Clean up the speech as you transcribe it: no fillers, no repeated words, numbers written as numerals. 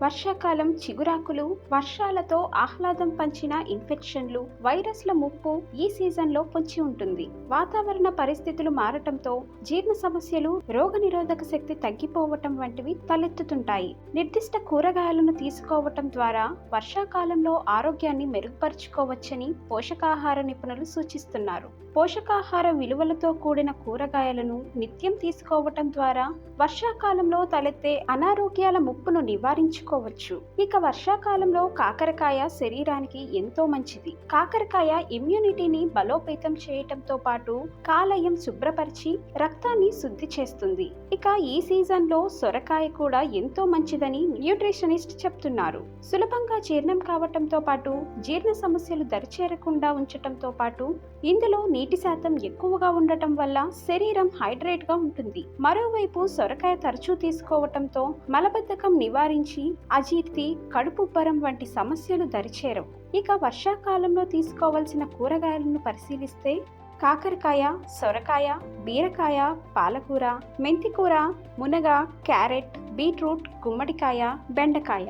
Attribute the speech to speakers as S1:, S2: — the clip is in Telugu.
S1: వర్షాకాలం చిగురాకులు, వర్షాలతో ఆహ్లాదం పంచిన ఇన్ఫెక్షన్లు, వైరస్ల ముప్పు ఈ సీజన్లో పొంచి ఉంటుంది. వాతావరణ పరిస్థితులు మారటంతో జీర్ణ సమస్యలు, రోగనిరోధక శక్తి తగ్గిపోవటం వంటివి తలెత్తుతుంటాయి. నిర్దిష్ట కూరగాయలను తీసుకోవటం ద్వారా వర్షాకాలంలో ఆరోగ్యాన్ని మెరుగుపరుచుకోవచ్చని పోషకాహార నిపుణులు సూచిస్తున్నారు. పోషకాహార విలువలతో కూడిన కూరగాయలను నిత్యం తీసుకోవటం ద్వారా వర్షాకాలంలో తలెత్తే అనారోగ్యాల ముప్పును నివారించుకోవచ్చు. ఇక వర్షాకాలంలో కాకరకాయ శరీరానికి ఎంతో మంచిది. కాకరకాయ ఇమ్యూనిటీని బలోపేతం చేయటంతో పాటు కాలేయం శుభ్రపరిచి రక్తాన్ని శుద్ధి చేస్తుంది. ఇక ఈ సీజన్లో సొరకాయ కూడా ఎంతో మంచిదని న్యూట్రిషనిస్ట్ చెప్తున్నారు. సులభంగా జీర్ణం కావటంతో పాటు జీర్ణ సమస్యలు దరిచేరకుండా ఉంచటంతో పాటు ఇందులో నీటి శాతం ఎక్కువగా ఉండటం వల్ల శరీరం హైడ్రేట్ గా ఉంటుంది. మరోవైపు సొరకాయ తరచూ తీసుకోవటంతో మలబద్ధకం నివారించి అజీర్తి, కడుపుబ్బరం వంటి సమస్యలు దరిచేరవు. ఇక వర్షాకాలంలో తీసుకోవాల్సిన కూరగాయలను పరిశీలిస్తే కాకరకాయ, సొరకాయ, బీరకాయ, పాలకూర, మెంతికూర, మునగ, క్యారెట్, బీట్రూట్, గుమ్మడికాయ, బెండకాయ.